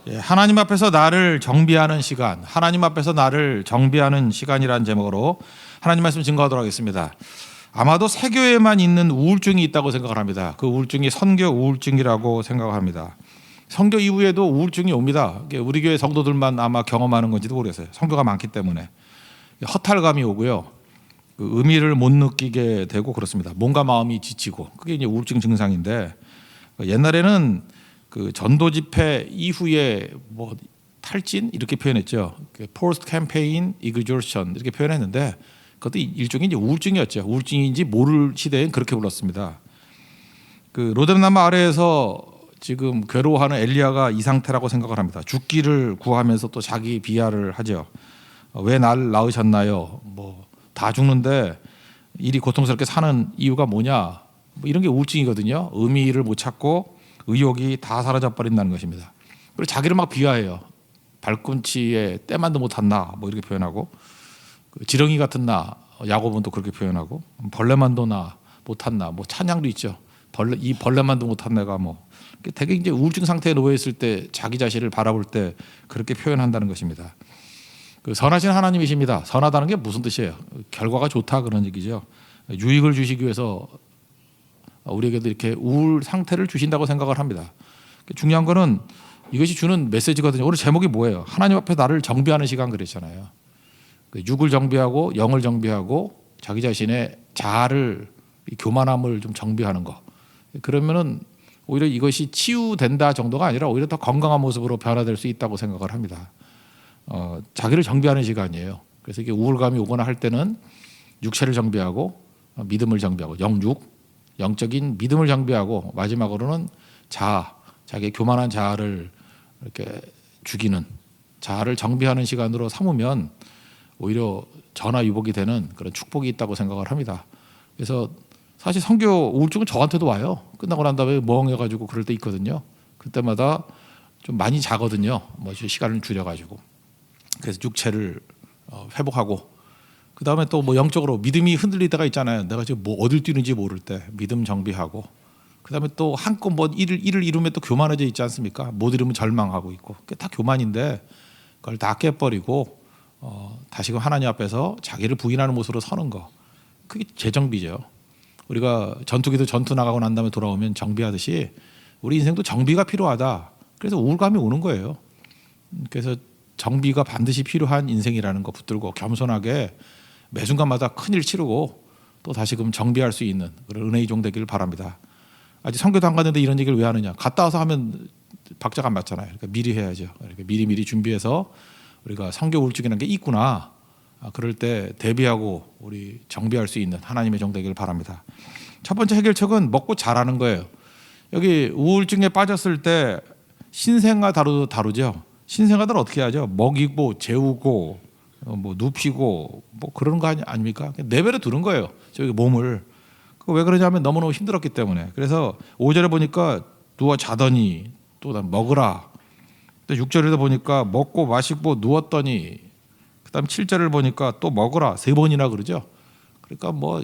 예, 하나님 앞에서 나를 정비하는 시간, 하나님 앞에서 나를 정비하는 시간이라는 제목으로 하나님 말씀 증거하도록 하겠습니다. 아마도 세교에만 있는 우울증이 있다고 생각을 합니다. 그 우울증이 선교 우울증이라고 생각합니다. 선교 이후에도 우울증이 옵니다. 우리 교회 성도들만 아마 경험하는 건지도 모르겠어요. 선교가 많기 때문에 허탈감이 오고요. 그 의미를 못 느끼게 되고 그렇습니다. 몸과 마음이 지치고 그게 이제 우울증 증상인데, 옛날에는 그 전도 집회 이후에 뭐 탈진 이렇게 표현했죠. Post Campaign Exhaustion 이렇게 표현했는데 그것도 일종의 이제 우울증이었죠. 우울증인지 모를 시대엔 그렇게 불렀습니다. 그 로뎀나무 아래에서 지금 괴로워하는 엘리야가 이 상태라고 생각을 합니다. 죽기를 구하면서 또 자기 비하를 하죠. 왜 날 낳으셨나요? 뭐 다 죽는데 이리 고통스럽게 사는 이유가 뭐냐? 뭐 이런 게 우울증이거든요. 의미를 못 찾고 의욕이 다 사라져 버린다는 것입니다. 그리고 자기를 막 비하해요. 발꿈치에 때만도 못 탔나 뭐 이렇게 표현하고, 지렁이 같은 나 야고보는 또 그렇게 표현하고, 벌레만도 나 못 탔나 뭐 찬양도 있죠. 이 벌레만도 못 탔 내가 뭐 되게 이제 우울증 상태에 놓여 있을 때 자기 자신을 바라볼 때 그렇게 표현한다는 것입니다. 그 선하신 하나님이십니다. 선하다는 게 무슨 뜻이에요? 결과가 좋다 그런 얘기죠. 유익을 주시기 위해서 우리에게도 이렇게 우울 상태를 주신다고 생각을 합니다. 중요한 거는 이것이 주는 메시지거든요. 오늘 제목이 뭐예요? 하나님 앞에 나를 정비하는 시간 그랬잖아요. 육을 정비하고 영을 정비하고 자기 자신의 자아를, 교만함을 좀 정비하는 거. 그러면은 오히려 이것이 치유된다 정도가 아니라 오히려 더 건강한 모습으로 변화될 수 있다고 생각을 합니다. 자기를 정비하는 시간이에요. 그래서 이게 우울감이 오거나 할 때는 육체를 정비하고 믿음을 정비하고 영적인 믿음을 정비하고 마지막으로는 자기의 교만한 자아를 이렇게 죽이는, 자아를 정비하는 시간으로 삼으면 오히려 전화위복이 되는 그런 축복이 있다고 생각을 합니다. 그래서 사실 선교 우울증은 저한테도 와요. 끝나고 난 다음에 멍해가지고 그럴 때 있거든요. 그때마다 좀 많이 자거든요. 뭐 시간을 줄여가지고. 그래서 육체를 회복하고, 그 다음에 또 뭐 영적으로 믿음이 흔들릴 때가 있잖아요. 내가 지금 뭐 어딜 뛰는지 모를 때 믿음 정비하고, 그 다음에 또 한껏 뭐 일을 이루면 또 교만해져 있지 않습니까? 못 이루면 절망하고 있고, 그게 다 교만인데 그걸 다 깨버리고 다시금 하나님 앞에서 자기를 부인하는 모습으로 서는 거, 그게 재정비죠. 우리가 전투기도 전투 나가고 난 다음에 돌아오면 정비하듯이 우리 인생도 정비가 필요하다. 그래서 우울감이 오는 거예요. 그래서 정비가 반드시 필요한 인생이라는 거 붙들고 겸손하게 매 순간마다 큰일 치르고 또 다시금 정비할 수 있는 그런 은혜의 종 되기를 바랍니다. 아직 선교도 안 갔는데 이런 얘기를 왜 하느냐? 갔다 와서 하면 박자가 안 맞잖아요. 그러니까 미리 해야죠. 그러니까 미리 준비해서 우리가 선교 우울증이라는 게 있구나. 그럴 때 대비하고 우리 정비할 수 있는 하나님의 종 되기를 바랍니다. 첫 번째 해결책은 먹고 자라는 거예요. 여기 우울증에 빠졌을 때 신생아 다루죠. 신생아들은 어떻게 하죠? 먹이고 재우고 뭐 눕히고 뭐 그런 거 아닙니까? 내버려 두는 거예요. 저기 몸을. 왜 그러냐면 너무너무 힘들었기 때문에. 그래서 5절에 보니까 누워 자더니 또 먹으라. 또 6절에도 보니까 먹고 마시고 누웠더니, 그다음 7절을 보니까 또 먹으라 3번이나 그러죠. 그러니까 뭐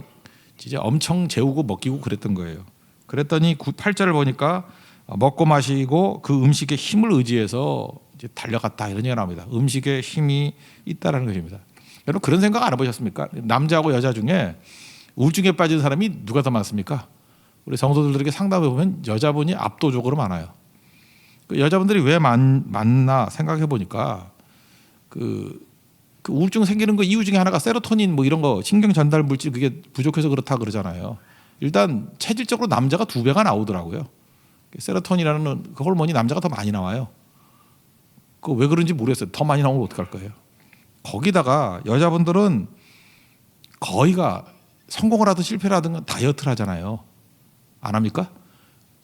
진짜 엄청 재우고 먹이고 그랬던 거예요. 그랬더니 8절을 보니까 먹고 마시고 그 음식의 힘을 의지해서 이제 달려갔다 이런 얘기가 나옵니다. 음식에 힘이 있다라는 것입니다. 여러분 그런 생각 안 해보셨습니까? 남자하고 여자 중에 우울증에 빠진 사람이 누가 더 많습니까? 우리 성도들에게 상담해 보면 여자분이 압도적으로 많아요. 그 여자분들이 왜 많나 생각해 보니까 그 우울증 생기는 거 이유 중에 하나가 세로토닌 뭐 이런 거 신경 전달 물질 그게 부족해서 그렇다 그러잖아요. 일단 체질적으로 남자가 2배가 나오더라고요. 세로토닌이라는 그 호르몬이 남자가 더 많이 나와요. 그 왜 그런지 모르겠어요. 더 많이 나오면 어떡할 거예요. 거기다가 여자분들은 거의가 성공을 하든 실패를 하든 다이어트를 하잖아요. 안 합니까?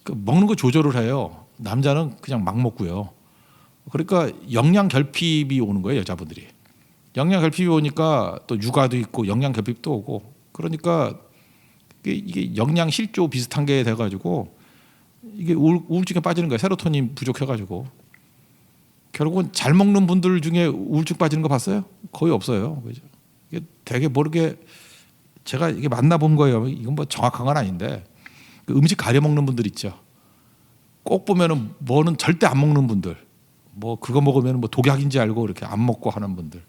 먹는 거 조절을 해요. 남자는 그냥 막 먹고요. 그러니까 영양 결핍이 오는 거예요, 여자분들이. 영양 결핍이 오니까 또 육아도 있고 영양 결핍도 오고, 그러니까 이게 영양 실조 비슷한 게 돼가지고 이게 우울증에 빠지는 거예요. 세로토닌 부족해가지고. 결국은 잘 먹는 분들 중에 우울증 빠지는 거 봤어요? 거의 없어요. 그죠? 이게 되게 모르게 제가 이게 만나본 거예요. 이건 뭐 정확한 건 아닌데, 그 음식 가려 먹는 분들 있죠. 꼭 보면은 뭐는 절대 안 먹는 분들, 뭐 그거 먹으면 뭐 독약인지 알고 이렇게 안 먹고 하는 분들,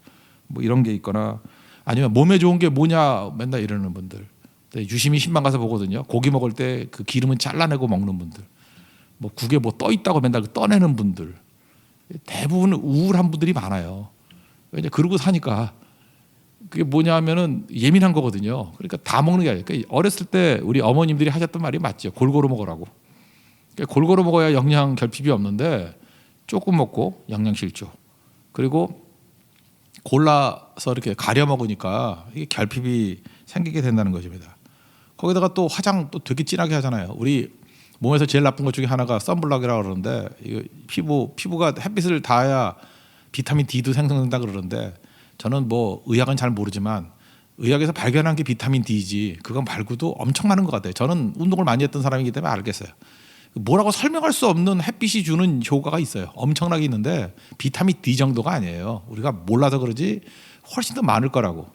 뭐 이런 게 있거나 아니면 몸에 좋은 게 뭐냐 맨날 이러는 분들. 유심히 신방 가서 보거든요. 고기 먹을 때 그 기름은 잘라내고 먹는 분들, 뭐 국에 뭐 떠 있다고 맨날 떠내는 분들, 대부분 우울한 분들이 많아요. 왜냐 그러고 사니까. 그게 뭐냐면은 예민한 거거든요. 그러니까 다 먹는 게 아니에요. 그러니까 어렸을 때 우리 어머님들이 하셨던 말이 맞죠. 골고루 먹으라고. 그러니까 골고루 먹어야 영양 결핍이 없는데 조금 먹고 영양 실조. 그리고 골라서 이렇게 가려 먹으니까 이게 결핍이 생기게 된다는 것입니다. 거기다가 또 화장 또 되게 진하게 하잖아요. 우리 몸에서 제일 나쁜 것 중에 하나가 선블럭이라고 그러는데 이거 피부가 햇빛을 닿아야 비타민 D도 생성된다 그러는데 저는 뭐 의학은 잘 모르지만 의학에서 발견한 게 비타민 D지 그거 말고도 엄청 많은 것 같아요. 저는 운동을 많이 했던 사람이기 때문에 알겠어요. 뭐라고 설명할 수 없는 햇빛이 주는 효과가 있어요. 엄청나게 있는데 비타민 D 정도가 아니에요. 우리가 몰라서 그러지 훨씬 더 많을 거라고.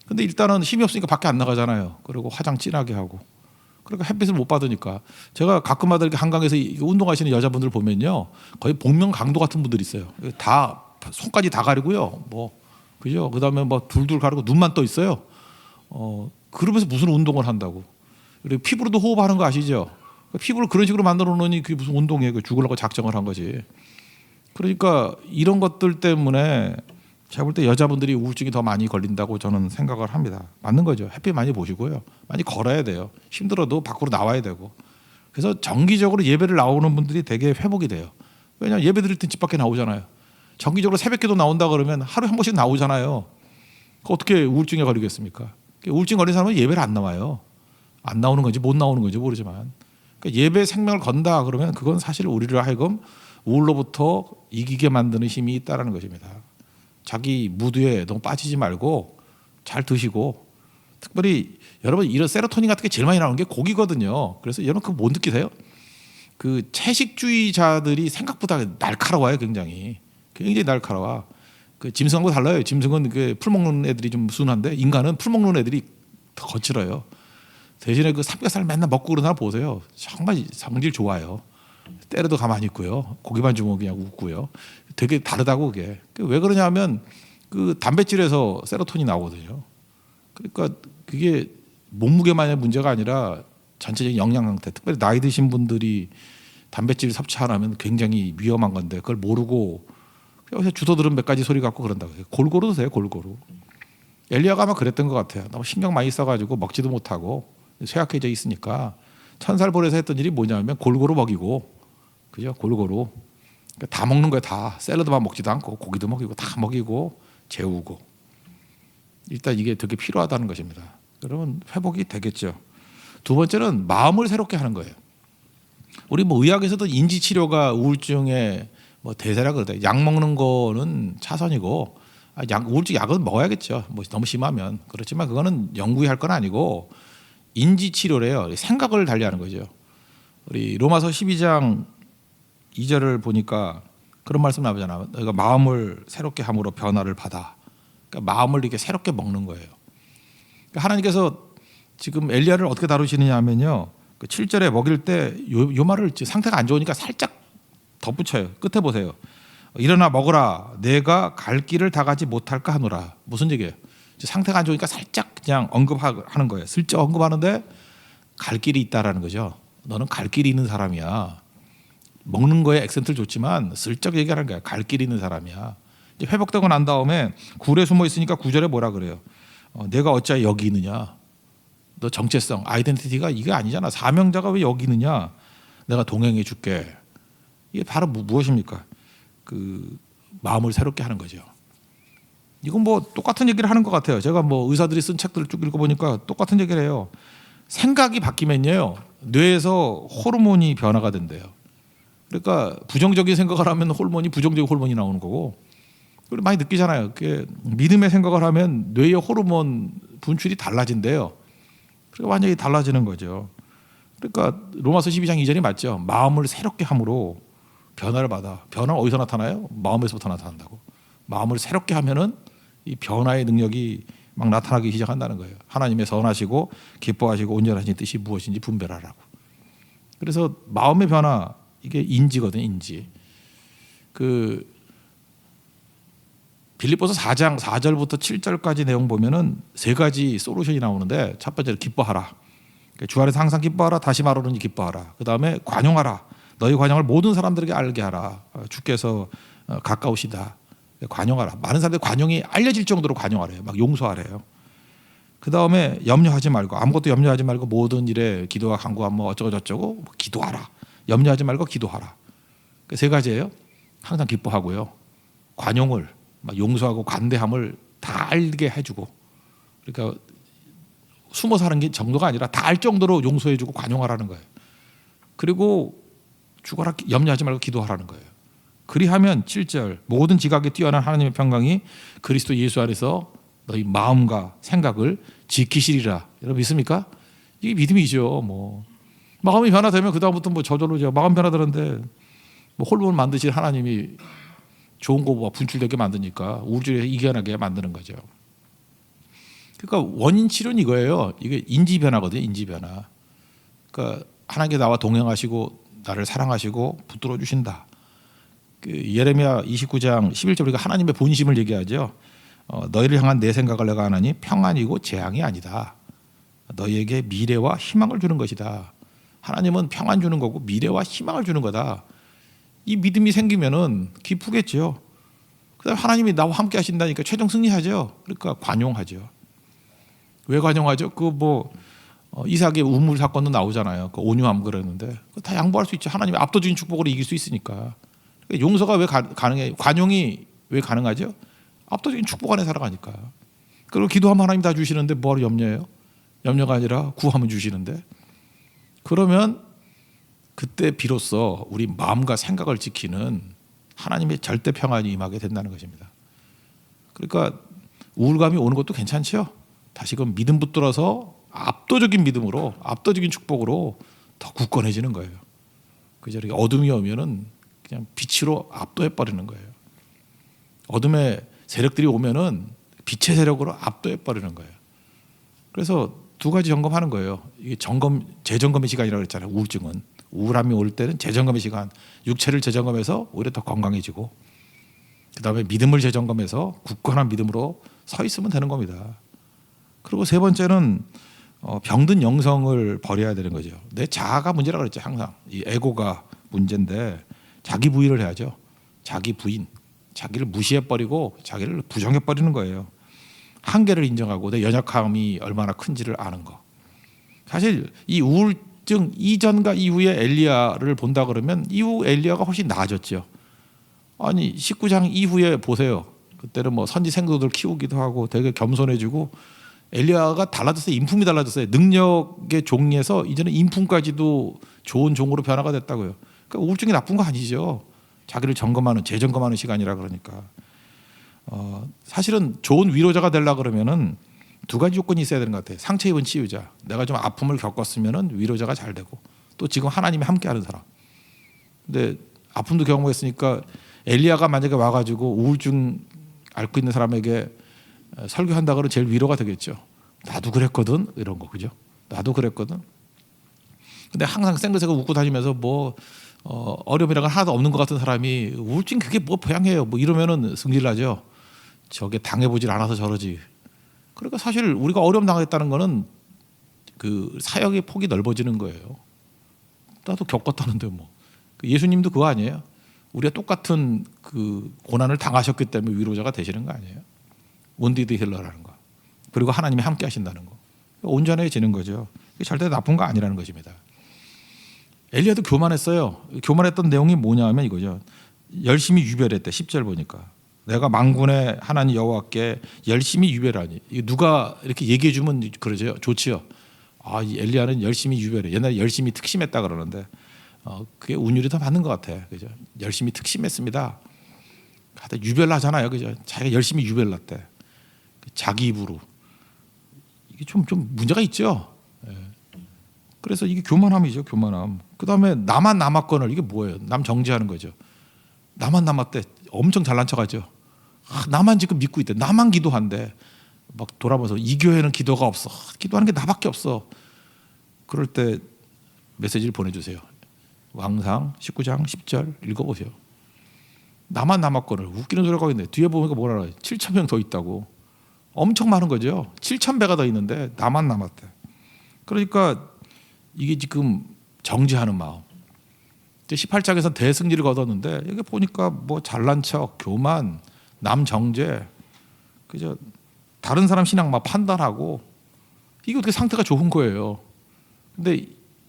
근데 일단은 힘이 없으니까 밖에 안 나가잖아요. 그리고 화장 진하게 하고. 그러니까 햇빛을 못 받으니까 제가 가끔마다 이렇게 한강에서 운동하시는 여자분들 보면요. 거의 복면강도 같은 분들이 있어요. 다 손까지 다 가리고요. 뭐 그죠? 그다음에 뭐 둘둘 가리고 눈만 떠 있어요. 그러면서 무슨 운동을 한다고. 그리고 피부로도 호흡하는 거 아시죠? 피부를 그런 식으로 만들어 놓으니 그게 무슨 운동이에요. 죽으려고 작정을 한 거지. 그러니까 이런 것들 때문에 제가 볼 때 여자분들이 우울증이 더 많이 걸린다고 저는 생각을 합니다. 맞는 거죠. 햇빛 많이 보시고요. 많이 걸어야 돼요. 힘들어도 밖으로 나와야 되고. 그래서 정기적으로 예배를 나오는 분들이 되게 회복이 돼요. 왜냐하면 예배 드릴 땐 집 밖에 나오잖아요. 정기적으로 새벽기도 나온다 그러면 하루에 한 번씩 나오잖아요. 그 어떻게 우울증에 걸리겠습니까? 우울증 걸린 사람은 예배를 안 나와요. 안 나오는 건지 못 나오는 건지 모르지만 그러니까 예배 생명을 건다 그러면 그건 사실 우리를 하여금 우울로부터 이기게 만드는 힘이 있다는 것입니다. 자기 무드에 너무 빠지지 말고 잘 드시고 특별히 여러분 이런 세로토닌 같은 게 제일 많이 나오는 게 고기거든요. 그래서 여러분 그거 못 느끼세요? 그 채식주의자들이 생각보다 날카로워요. 굉장히 날카로워. 그 짐승하고 달라요. 짐승은 그 풀 먹는 애들이 좀 순한데 인간은 풀 먹는 애들이 더 거칠어요. 대신에 그 삼겹살 맨날 먹고 그러는 사람 보세요. 정말 성질 좋아요. 때려도 가만히 있고요. 고기만 주면 그냥 웃고요. 되게 다르다고 그게. 왜 그러냐면 그 단백질에서 세로토닌이 나오거든요. 그러니까 그게 몸무게만의 문제가 아니라 전체적인 영양 상태. 특별히 나이 드신 분들이 단백질 섭취 안 하면 굉장히 위험한 건데 그걸 모르고 그냥 주워들은 몇 가지 소리 갖고 그런다고. 골고루 드세요. 골고루. 엘리야가 아마 그랬던 것 같아요. 너무 신경 많이 써가지고 먹지도 못하고 쇠약해져 있으니까 천살볼에서 했던 일이 뭐냐면 골고루 먹이고 그죠? 골고루. 그러니까 다 먹는 거야 다. 샐러드만 먹지도 않고 고기도 먹이고 다 먹이고 재우고. 일단 이게 되게 필요하다는 것입니다. 그러면 회복이 되겠죠. 두 번째는 마음을 새롭게 하는 거예요. 우리 뭐 의학에서도 인지 치료가 우울증의 뭐 대세라 그러다. 약 먹는 거는 차선이고 우울증 약은 먹어야겠죠. 뭐 너무 심하면. 그렇지만 그거는 영구히 할 건 아니고 인지 치료래요. 생각을 달리하는 거죠. 우리 로마서 12장 2절을 보니까 그런 말씀 나오잖아요. 너희가 마음을 새롭게 함으로 변화를 받아. 그러니까 마음을 이렇게 새롭게 먹는 거예요. 그러니까 하나님께서 지금 엘리야를 어떻게 다루시느냐 하면요. 그 7절에 먹일 때 요 말을 상태가 안 좋으니까 살짝 덧붙여요. 끝에 보세요. 일어나 먹으라. 내가 갈 길을 다 가지 못할까 하노라. 무슨 얘기예요? 상태가 안 좋으니까 살짝 그냥 언급하는 거예요. 슬쩍 언급하는데 갈 길이 있다라는 거죠. 너는 갈 길이 있는 사람이야. 먹는 거에 액센트를 줬지만 슬쩍 얘기하는 거야. 갈 길이 있는 사람이야. 이제 회복되고 난 다음에 굴에 숨어 있으니까 9절에 뭐라 그래요? 내가 어찌하여 여기 있느냐? 너 정체성, 아이덴티티가 이게 아니잖아. 사명자가 왜 여기 있느냐? 내가 동행해 줄게. 이게 바로 무엇입니까? 그 마음을 새롭게 하는 거죠. 이건 뭐 똑같은 얘기를 하는 것 같아요. 제가 뭐 의사들이 쓴 책들을 쭉 읽어보니까 똑같은 얘기를 해요. 생각이 바뀌면요. 뇌에서 호르몬이 변화가 된대요. 그러니까 부정적인 생각을 하면 부정적인 호르몬이 나오는 거고 그리고 많이 느끼잖아요. 믿음의 생각을 하면 뇌의 호르몬 분출이 달라진대요. 그러니까 완전히 달라지는 거죠. 그러니까 로마서 12장 2절이 맞죠. 마음을 새롭게 함으로 변화를 받아. 변화는 어디서 나타나요? 마음에서부터 나타난다고. 마음을 새롭게 하면은 이 변화의 능력이 막 나타나기 시작한다는 거예요. 하나님의 선하시고 기뻐하시고 온전하신 뜻이 무엇인지 분별하라고. 그래서 마음의 변화 이게 인지거든요. 인지. 그 빌립보서 4장 4절부터 7절까지 내용 보면은 세 가지 솔루션이 나오는데, 첫 번째로 기뻐하라. 주 안에서 항상 기뻐하라. 다시 말하노니 기뻐하라. 그 다음에 관용하라. 너희 관용을 모든 사람들에게 알게 하라. 주께서 가까우시다. 관용하라. 많은 사람들이 관용이 알려질 정도로 관용하래요. 막 용서하래요. 그 다음에 염려하지 말고, 아무것도 염려하지 말고 모든 일에 기도와 간구와 뭐 어쩌고 저쩌고 기도하라. 염려하지 말고 기도하라. 그 세 가지예요. 항상 기뻐하고요. 관용을, 막 용서하고 관대함을 다 알게 해주고, 그러니까 숨어 사는 게 정도가 아니라 다 알 정도로 용서해주고 관용하라는 거예요. 그리고 죽어라, 염려하지 말고 기도하라는 거예요. 그리하면 7절, 모든 지각에 뛰어난 하나님의 평강이 그리스도 예수 안에서 너희 마음과 생각을 지키시리라. 여러분 믿습니까? 이게 믿음이죠. 뭐 마음이 변화되면 그 다음부터 뭐 저절로 마음 변화되는데, 뭐 호르몬 만드실 하나님이 좋은 거 분출되게 만드니까 우울증에 이겨나게 만드는 거죠. 그러니까 원인 치료는 이거예요. 이게 인지 변화거든요. 인지 변화. 그러니까 하나님께 나와 동행하시고 나를 사랑하시고 붙들어 주신다. 그 예레미야 29장 11절 우리가 하나님의 본심을 얘기하죠. 너희를 향한 내 생각을 내가 하나니 평안이고 재앙이 아니다. 너희에게 미래와 희망을 주는 것이다. 하나님은 평안 주는 거고 미래와 희망을 주는 거다. 이 믿음이 생기면은 기쁘겠죠. 그다음에 하나님이 나와 함께 하신다니까 최종 승리하죠. 그러니까 관용하죠. 왜 관용하죠? 그 뭐 이삭의 우물 사건도 나오잖아요. 그 온유함 그랬는데 다 양보할 수 있죠. 하나님의 압도적인 축복으로 이길 수 있으니까. 그러니까 용서가 왜 가능해? 관용이 왜 가능하죠? 압도적인 축복 안에 살아가니까. 그리고 기도하면 하나님 다 주시는데 뭐하러 염려해요? 염려가 아니라 구하면 주시는데. 그러면 그때 비로소 우리 마음과 생각을 지키는 하나님의 절대 평안이 임하게 된다는 것입니다. 그러니까 우울감이 오는 것도 괜찮죠. 다시금 믿음 붙들어서 압도적인 믿음으로, 압도적인 축복으로 더 굳건해지는 거예요. 그죠? 어둠이 오면은 그냥 빛으로 압도해 버리는 거예요. 어둠의 세력들이 오면은 빛의 세력으로 압도해 버리는 거예요. 그래서 두 가지 점검하는 거예요. 이게 재점검의 시간이라고 그랬잖아요. 우울증은 우울함이 올 때는 재점검의 시간, 육체를 재점검해서 오히려 더 건강해지고, 그 다음에 믿음을 재점검해서 굳건한 믿음으로 서 있으면 되는 겁니다. 그리고 세 번째는 병든 영성을 버려야 되는 거죠. 내 자아가 문제라고 그랬죠. 항상 이 에고가 문제인데 자기 부인을 해야죠. 자기 부인, 자기를 무시해버리고 자기를 부정해버리는 거예요. 한계를 인정하고 내 연약함이 얼마나 큰지를 아는 거. 사실 이 우울증 이전과 이후의 엘리야를 본다 그러면 이후 엘리야가 훨씬 나아졌죠. 아니 19장 이후에 보세요. 그때는 뭐 선지 생도들 키우기도 하고 되게 겸손해지고 엘리야가 달라졌어요. 인품이 달라졌어요. 능력의 종에서 이제는 인품까지도 좋은 종으로 변화가 됐다고요. 그러니까 우울증이 나쁜 거 아니죠. 자기를 점검하는, 재점검하는 시간이라 그러니까. 사실은 좋은 위로자가 되려고 그러면은 두 가지 조건이 있어야 되는 것 같아요. 상처 입은 치유자. 내가 좀 아픔을 겪었으면은 위로자가 잘 되고, 또 지금 하나님이 함께하는 사람. 근데 아픔도 경험했으니까 엘리야가 만약에 와가지고 우울증 앓고 있는 사람에게 설교한다 그러면 제일 위로가 되겠죠. 나도 그랬거든 이런 거, 그죠? 나도 그랬거든. 근데 항상 쌩글쌩글 웃고 다니면서 뭐 어려움이라는 건 하나도 없는 것 같은 사람이 우울증 그게 뭐 보양해요 뭐 이러면은 승질나죠. 저게 당해보질 않아서 저러지. 그러니까 사실 우리가 어려움 당했다는 거는 그 사역의 폭이 넓어지는 거예요. 나도 겪었다는데 뭐. 예수님도 그거 아니에요? 우리가 똑같은 그 고난을 당하셨기 때문에 위로자가 되시는 거 아니에요? 원디드 힐러라는 거. 그리고 하나님이 함께 하신다는 거. 온전해지는 거죠. 절대 나쁜 거 아니라는 것입니다. 엘리야도 교만했어요. 교만했던 내용이 뭐냐 하면 이거죠. 열심히 유별했대. 10절 보니까. 내가 만군의 하나님 여호와께 열심히 유별하니. 누가 이렇게 얘기해 주면 그러죠. 좋지요. 아, 이 엘리야는 열심히 유별해. 옛날에 열심히 특심했다 그러는데 그게 운율이 더 맞는 것 같아. 그죠? 열심히 특심했습니다. 하여튼 유별나잖아요. 그죠? 자기가 열심히 유별났대. 자기 입으로. 이게 좀 문제가 있죠. 예. 그래서 이게 교만함이죠. 교만함. 그다음에 나만 남았건을, 이게 뭐예요? 남 정죄하는 거죠. 나만 남았대. 엄청 잘난 척하죠. 나만 지금 믿고 있대. 나만 기도한대. 막 돌아보면서 이 교회는 기도가 없어. 기도하는 게 나밖에 없어. 그럴 때 메시지를 보내주세요. 왕상 19장 10절 읽어보세요. 나만 남았거늘. 웃기는 소리가 하고 있네. 뒤에 보니까 뭐라 그래. 7천 명 더 있다고. 엄청 많은 거죠. 7천 배가 더 있는데 나만 남았대. 그러니까 이게 지금 정지하는 마음. 18장에서 대승리를 거뒀는데 여기 보니까 뭐 잘난 척, 교만, 남정제, 그저 다른 사람 신앙 막 판단하고 이게 어떻게 상태가 좋은 거예요. 근데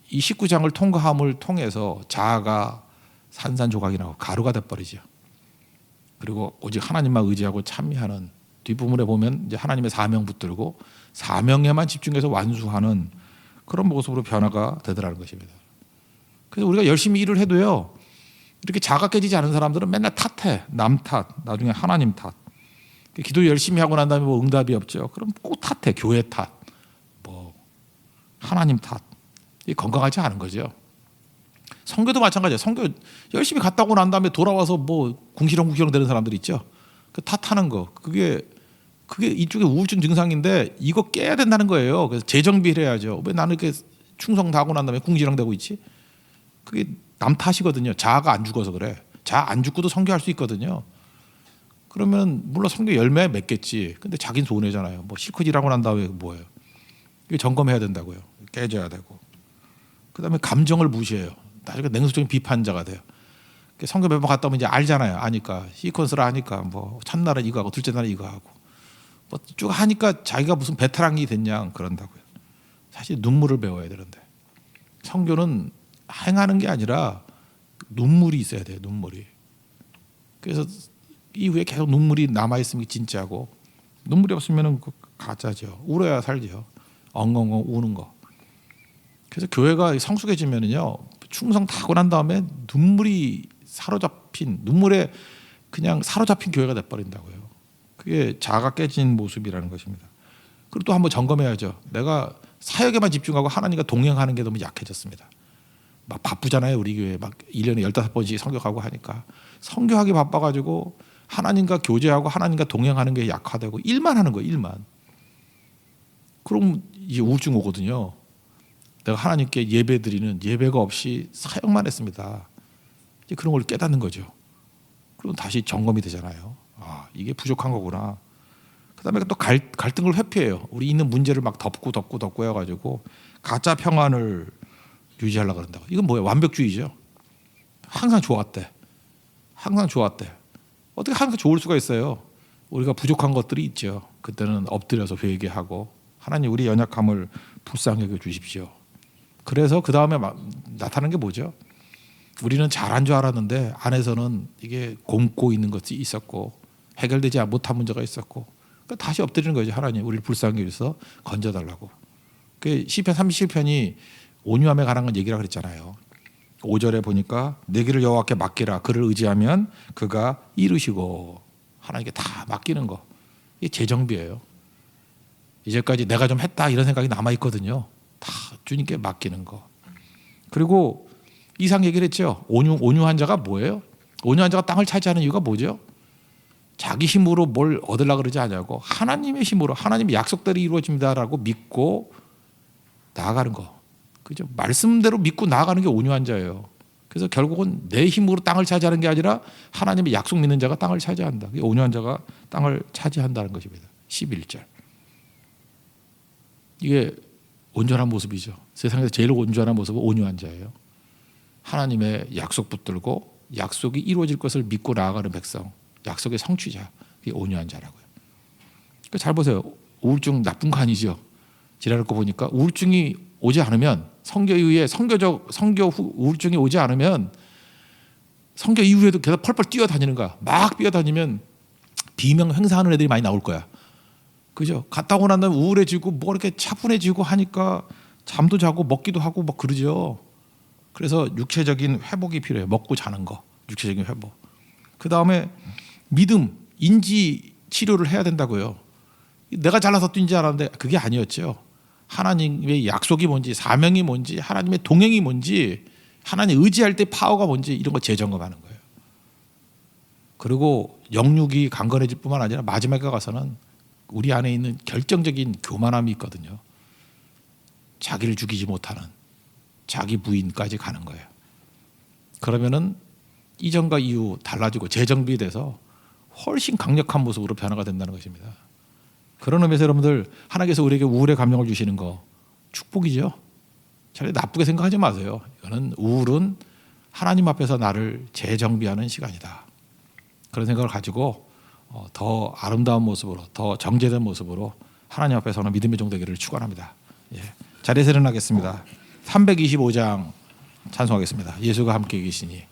이 19장을 통과함을 통해서 자아가 산산조각이 나고 가루가 돼버리죠. 그리고 오직 하나님만 의지하고 찬미하는 뒷부분에 보면 이제 하나님의 사명 붙들고 사명에만 집중해서 완수하는 그런 모습으로 변화가 되더라는 것입니다. 그래서 우리가 열심히 일을 해도요, 이렇게 자가 깨지지 않은 사람들은 맨날 탓해. 남 탓, 나중에 하나님 탓. 기도 열심히 하고 난 다음에 뭐 응답이 없죠. 그럼 꼭 탓해. 교회 탓, 뭐 하나님 탓. 이게 건강하지 않은 거죠. 선교도 마찬가지예요. 선교 열심히 갔다 오고 난 다음에 돌아와서 뭐 궁시렁궁시렁 되는 사람들 있죠. 그 탓하는 거. 그게 이쪽에 우울증 증상인데 이거 깨야 된다는 거예요. 그래서 재정비를 해야죠. 왜 나는 이렇게 충성 다하고 난 다음에 궁시렁대고 있지? 그게 남 탓이거든요. 자아가 안 죽어서 그래. 자아 안 죽고도 선교할 수 있거든요. 그러면 물론 선교 열매 맺겠지. 근데 자기는 손해잖아요. 뭐 실컷 일하고 난 다음에 뭐예요? 이게 점검해야 된다고요. 깨져야 되고. 그다음에 감정을 무시해요. 나중에 냉소적인 비판자가 돼요. 선교 몇 번 갔다 오면 이제 알잖아요. 아니까 시퀀스를 하니까 뭐 첫날은 이거 하고 둘째 날은 이거 하고 뭐 쭉 하니까 자기가 무슨 베테랑이 됐냐 그런다고요. 사실 눈물을 배워야 되는데 선교는 행하는 게 아니라 눈물이 있어야 돼요. 눈물이. 그래서 이후에 계속 눈물이 남아 있으면 진짜고 눈물이 없으면 가짜죠. 울어야 살죠. 엉엉엉 우는 거. 그래서 교회가 성숙해지면은요 충성 다 하고 난 다음에 눈물이 사로잡힌 눈물에 그냥 사로잡힌 교회가 돼버린다고요. 그게 자아가 깨진 모습이라는 것입니다. 그리고 또 한번 점검해야죠. 내가 사역에만 집중하고 하나님과 동행하는 게 너무 약해졌습니다. 막 바쁘잖아요. 우리 교회 막 1년에 15번씩 선교하고 하니까 선교하기 바빠가지고 하나님과 교제하고 하나님과 동행하는 게 약화되고 일만 하는 거예요. 일만. 그럼 이제 우울증 오거든요. 내가 하나님께 예배드리는 예배가 없이 사역만 했습니다. 이제 그런 걸 깨닫는 거죠. 그럼 다시 점검이 되잖아요. 아, 이게 부족한 거구나. 그다음에 또 갈등을 회피해요. 우리 있는 문제를 막 덮고 해가지고 가짜 평안을 유지하려고 그런다고. 이건 뭐예요? 완벽주의죠. 항상 좋았대. 항상 좋았대. 어떻게 항상 좋을 수가 있어요? 우리가 부족한 것들이 있죠. 그때는 엎드려서 회개하고 하나님 우리 연약함을 불쌍히 여겨 주십시오. 그래서 그 다음에 나타나는 게 뭐죠? 우리는 잘한 줄 알았는데 안에서는 이게 곪고 있는 것이 있었고 해결되지 못한 문제가 있었고 그러니까 다시 엎드리는 거죠. 하나님 우리를 불쌍히 여기서 건져달라고. 그 시편 37편이 온유함에 관한 건 얘기라 그랬잖아요. 5절에 보니까 내 길을 여호와께 맡기라. 그를 의지하면 그가 이루시고 하나님께 다 맡기는 거. 이게 재정비예요. 이제까지 내가 좀 했다 이런 생각이 남아있거든요. 다 주님께 맡기는 거. 그리고 이상 얘기를 했죠. 온유한 자가 뭐예요? 온유한 자가 땅을 차지하는 이유가 뭐죠? 자기 힘으로 뭘 얻으려고 그러지 않냐고 하나님의 힘으로 하나님의 약속대로 이루어집니다라고 믿고 나아가는 거. 그죠? 말씀대로 믿고 나아가는 게 온유한 자예요. 그래서 결국은 내 힘으로 땅을 차지하는 게 아니라 하나님의 약속 믿는 자가 땅을 차지한다. 온유한 자가 땅을 차지한다는 것입니다. 11절. 이게 온전한 모습이죠. 세상에서 제일 온전한 모습은 온유한 자예요. 하나님의 약속 붙들고 약속이 이루어질 것을 믿고 나아가는 백성, 약속의 성취자, 이게 온유한 자라고요. 그러니까 잘 보세요. 우울증 나쁜 거 아니죠. 지랄할 거 보니까 우울증이 오지 않으면 선교 이후에 선교 후 우울증이 오지 않으면 선교 이후에도 계속 펄펄 뛰어다니는 거야. 막 뛰어다니면 비명 행사하는 애들이 많이 나올 거야. 그죠? 갔다 오고 난 다음에 우울해지고 뭐 이렇게 차분해지고 하니까 잠도 자고 먹기도 하고 막 그러죠. 그래서 육체적인 회복이 필요해요. 먹고 자는 거, 육체적인 회복. 그 다음에 믿음, 인지 치료를 해야 된다고요. 내가 잘나서 뛴지 알았는데 그게 아니었죠. 하나님의 약속이 뭔지, 사명이 뭔지, 하나님의 동행이 뭔지, 하나님 의지할 때 파워가 뭔지 이런 거 재점검하는 거예요. 그리고 영육이 강건해질 뿐만 아니라 마지막에 가서는 우리 안에 있는 결정적인 교만함이 있거든요. 자기를 죽이지 못하는 자기 부인까지 가는 거예요. 그러면은 이전과 이후 달라지고 재정비돼서 훨씬 강력한 모습으로 변화가 된다는 것입니다. 그런 의미에서 여러분들 하나님께서 우리에게 우울의 감정을 주시는 거 축복이죠. 차라리 나쁘게 생각하지 마세요. 이거는 우울은 하나님 앞에서 나를 재정비하는 시간이다. 그런 생각을 가지고 더 아름다운 모습으로 더 정제된 모습으로 하나님 앞에서는 믿음의 종 되기를 축원합니다. 예. 자리에서 일어나겠습니다. 325장 찬송하겠습니다. 예수가 함께 계시니.